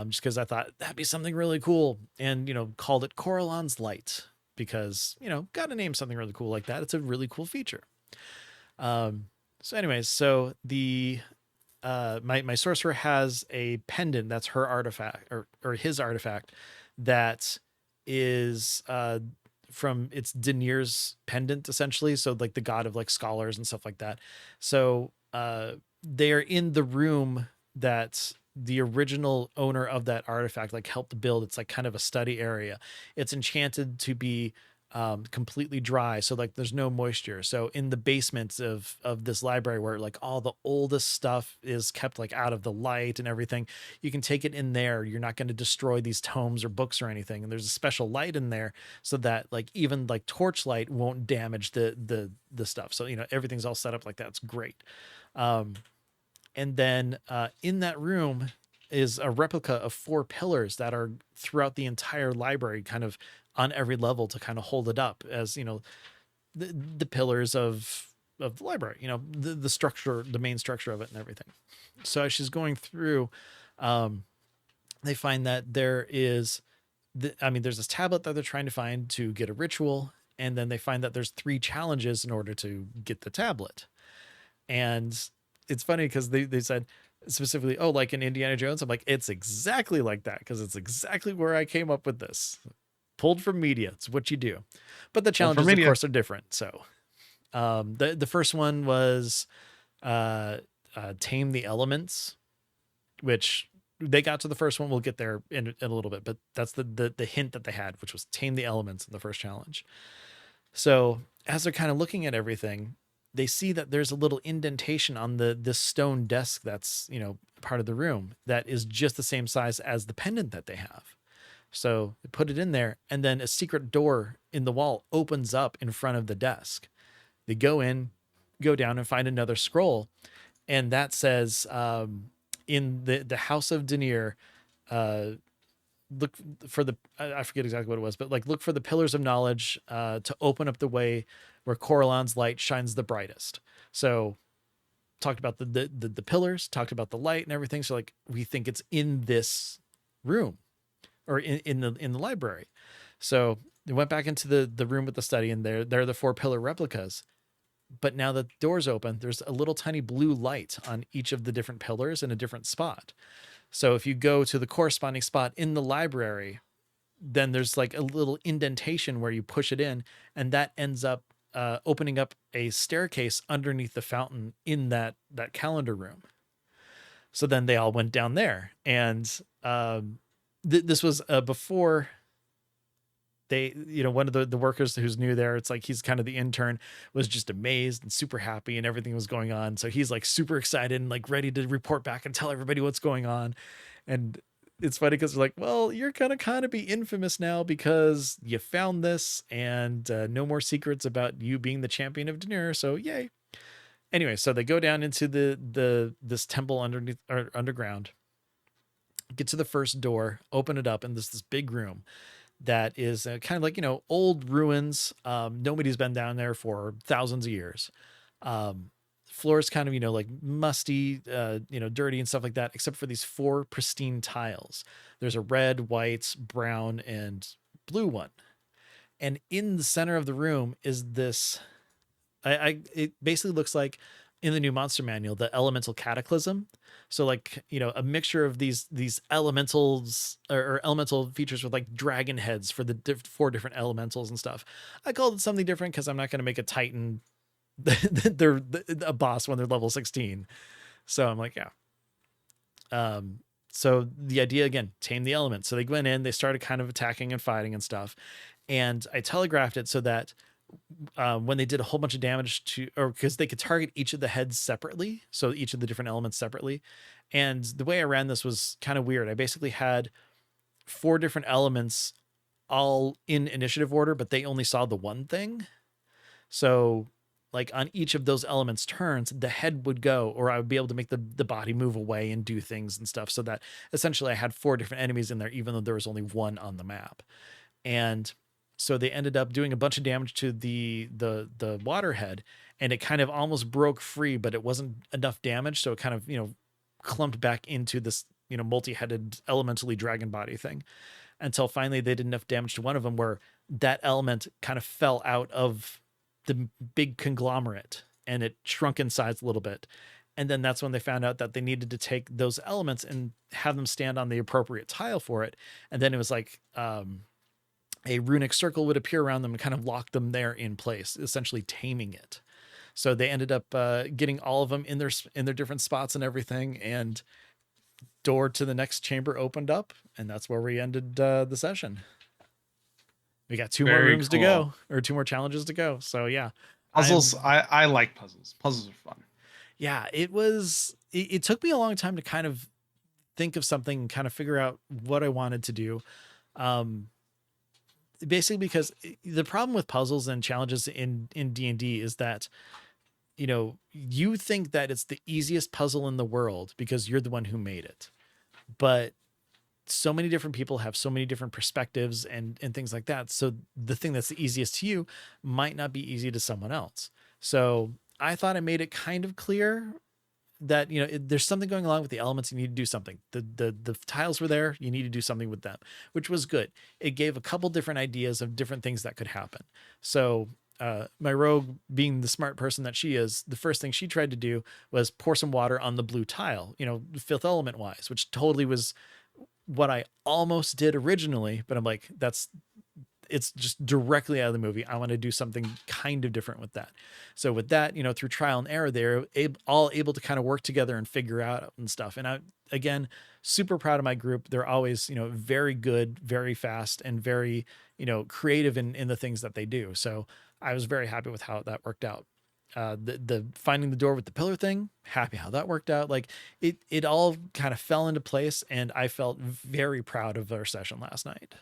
Just because I thought that'd be something really cool, and, called it Coralon's Light, because got to name something really cool like that. It's a really cool feature. So anyways, so the my sorcerer has a pendant that's her artifact, or his artifact, that is from, it's Denir's pendant essentially, so like the god of like scholars and stuff like that. So they're in the room that the original owner of that artifact like helped build. It's like kind of a study area. It's enchanted to be completely dry, so like there's no moisture. So in the basements of this library, where like all the oldest stuff is kept like out of the light and everything, you can take it in there. You're not going to destroy these tomes or books or anything, and there's a special light in there so that like even like torchlight won't damage the stuff. So everything's all set up like that. It's great. And then in that room is a replica of 4 pillars that are throughout the entire library, kind of on every level, to kind of hold it up as, the pillars of the library, the structure, the main structure of it and everything. So as she's going through, they find that there is, there's this tablet that they're trying to find to get a ritual. And then they find that there's 3 challenges in order to get the tablet. And it's funny because they said specifically, oh, like in Indiana Jones. I'm like, it's exactly like that, because it's exactly where I came up with this. Pulled from media. It's what you do. But the challenges, of course, are different. So the first one was tame the elements, which they got to the first one. We'll get there in a little bit, but that's the hint that they had, which was tame the elements in the first challenge. So as they're kind of looking at everything, they see that there's a little indentation on this stone desk that's, part of the room, that is just the same size as the pendant that they have. So they put it in there, and then a secret door in the wall opens up in front of the desk. They go in, go down, and find another scroll, and that says, in the House of Denir, look for the, I forget exactly what it was, but like look for the pillars of knowledge to open up the way where Coralon's light shines the brightest. So talked about the pillars, talked about the light and everything. So like we think it's in this room, or in the library. So They went back into the room with the study, and there are the 4 pillar replicas. But now that the door's open, there's a little tiny blue light on each of the different pillars in a different spot. So if you go to the corresponding spot in the library, then there's like a little indentation where you push it in, and that ends up opening up a staircase underneath the fountain in that calendar room. So then they all went down there, and this was before they, one of the workers who's new there, it's like he's kind of the intern, was just amazed and super happy and everything was going on. So he's like super excited and like ready to report back and tell everybody what's going on. And it's funny because they're like, well, you're gonna kind of be infamous now because you found this, and no more secrets about you being the champion of Daenerys. So yay. Anyway, so they go down into this temple underneath or underground, get to the first door, open it up, and there's this big room that is kind of like, old ruins. Nobody's been down there for thousands of years. Floors kind of, like musty, dirty and stuff like that, except for these 4 pristine tiles. There's a red, white, brown, and blue one. And in the center of the room is this, it basically looks like in the new monster manual, the elemental cataclysm. So like, a mixture of these elementals or elemental features with like dragon heads for the 4 different elementals and stuff. I called it something different because I'm not going to make a Titan they're a boss when they're level 16. So I'm like, yeah. So the idea again, tame the elements. So they went in, they started kind of attacking and fighting and stuff. And I telegraphed it so that when they did a whole bunch of damage because they could target each of the heads separately. So each of the different elements separately. And the way I ran this was kind of weird. I basically had 4 different elements all in initiative order, but they only saw the one thing. So like on each of those elements turns, the head would go, or I would be able to make the body move away and do things and stuff. So that essentially I had 4 different enemies in there, even though there was only one on the map. And so they ended up doing a bunch of damage to the waterhead, and it kind of almost broke free, but it wasn't enough damage. So it kind of, clumped back into this, multi-headed elementally dragon body thing, until finally they did enough damage to one of them where that element kind of fell out of the big conglomerate and it shrunk in size a little bit. And then that's when they found out that they needed to take those elements and have them stand on the appropriate tile for it. And then it was like a runic circle would appear around them and kind of lock them there in place, essentially taming it. So they ended up getting all of them in their different spots and everything. And door to the next chamber opened up, and that's where we ended the session. We got 2 more rooms to go, or 2 more challenges to go. So yeah, puzzles. I like puzzles. Puzzles are fun. Yeah, it took me a long time to kind of think of something and kind of figure out what I wanted to do. Basically because the problem with puzzles and challenges in D&D is that, you think that it's the easiest puzzle in the world because you're the one who made it. But so many different people have so many different perspectives and things like that. So the thing that's the easiest to you might not be easy to someone else. So I thought I made it kind of clear that, there's something going along with the elements. You need to do something. The tiles were there. You need to do something with them, which was good. It gave a couple different ideas of different things that could happen. So my rogue, being the smart person that she is, the first thing she tried to do was pour some water on the blue tile, fifth element wise, which totally was what I almost did originally, but I'm like, it's just directly out of the movie. I want to do something kind of different with that. So with that, through trial and error, they're all able to kind of work together and figure out and stuff. And I, again, super proud of my group. They're always, very good, very fast, and very, creative in the things that they do. So I was very happy with how that worked out. The finding the door with the pillar thing, happy how that worked out. Like it all kind of fell into place, and I felt very proud of our session last night.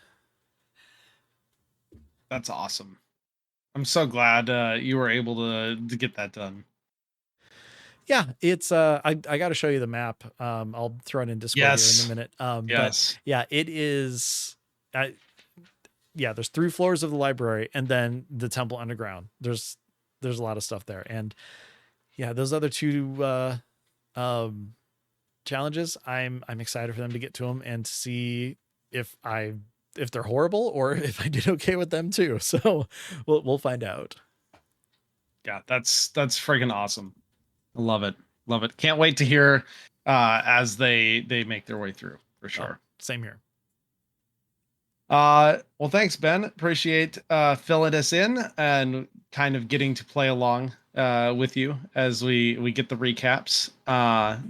That's awesome. I'm so glad you were able to get that done. Yeah, it's I got to show you the map. I'll throw it in Discord here in a minute. Yes. But yeah, it is. There's 3 floors of the library, and then the temple underground. There's a lot of stuff there, and yeah, those other 2 challenges. I'm excited for them to get to them and to see if I if they're horrible or if I did okay with them too. So we'll find out. Yeah, that's friggin' awesome. I love it. Love it. Can't wait to hear as they make their way through for sure. Same here. Well, thanks, Ben. Appreciate filling us in and kind of getting to play along with you as we get the recaps.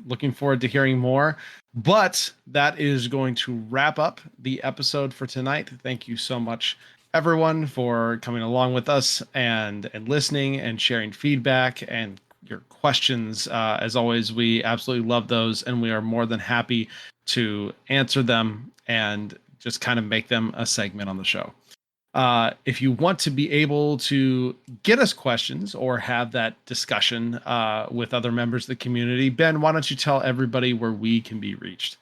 Looking forward to hearing more. But that is going to wrap up the episode for tonight. Thank you so much, everyone, for coming along with us and listening and sharing feedback and your questions. As always, we absolutely love those, and we are more than happy to answer them and just kind of make them a segment on the show. If you want to be able to get us questions or have that discussion with other members of the community, Ben, why don't you tell everybody where we can be reached?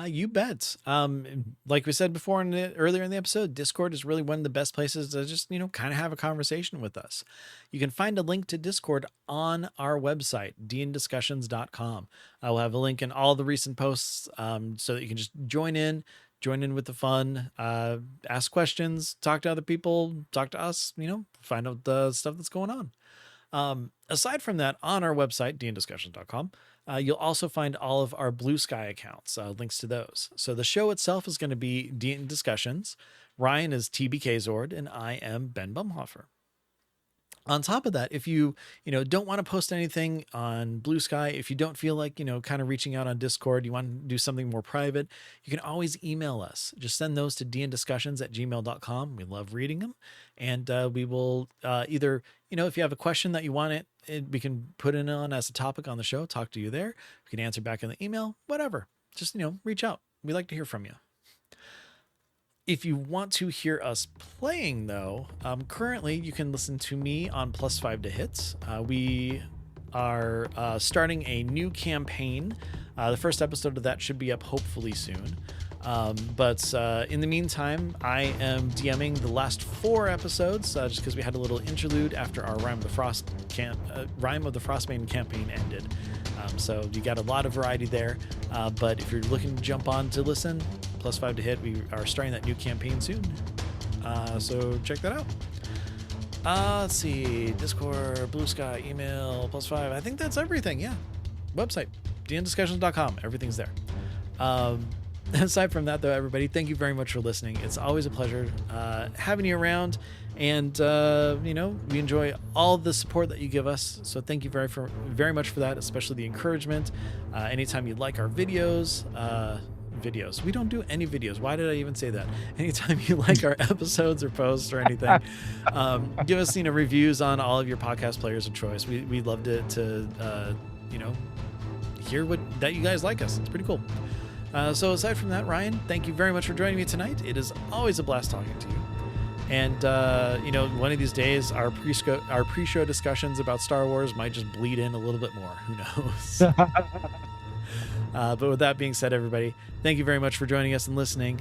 You bet. Like we said before earlier in the episode, Discord is really one of the best places to just, kind of have a conversation with us. You can find a link to Discord on our website, dndiscussions.com. I will have a link in all the recent posts so that you can just join in with the fun, ask questions, talk to other people, talk to us, find out the stuff that's going on. Aside from that, on our website, dndiscussions.com, you'll also find all of our Blue Sky accounts, links to those. So the show itself is going to be D&D Discussions. Ryan is TBK Zord, and I am Ben Bumhofer. On top of that, if you don't want to post anything on Blue Sky, if you don't feel like, kind of reaching out on Discord, you want to do something more private, you can always email us. Just send those to dndiscussions@gmail.com. We love reading them. And we will either, if you have a question that you want we can put it on as a topic on the show, talk to you there. We can answer back in the email, whatever. Just, reach out. We like to hear from you. If you want to hear us playing, though, currently you can listen to me on +5 to Hits. We are starting a new campaign. The first episode of that should be up hopefully soon. But in the meantime, I am DMing the last 4 episodes just because we had a little interlude after our Rime of the Frostbane campaign ended. So you got a lot of variety there. But if you're looking to jump on to listen, +5 to Hit, we are starting that new campaign soon. So check that out. Let's see, Discord, Blue Sky, email, +5. I think that's everything. Yeah. Website, dndiscussions.com. Everything's there. Aside from that, though, everybody, thank you very much for listening. It's always a pleasure having you around. And, we enjoy all the support that you give us. So thank you very much for that, especially the encouragement. Anytime you like our videos, we don't do any videos. Why did I even say that? Anytime you like our episodes or posts or anything, give us, reviews on all of your podcast players of choice. We'd love to hear that you guys like us. It's pretty cool. So aside from that, Ryan, thank you very much for joining me tonight. It is always a blast talking to you. And, one of these days, our pre-show discussions about Star Wars might just bleed in a little bit more. Who knows? But with that being said, everybody, thank you very much for joining us and listening.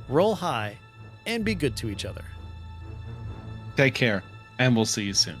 Roll high and be good to each other. Take care, and we'll see you soon.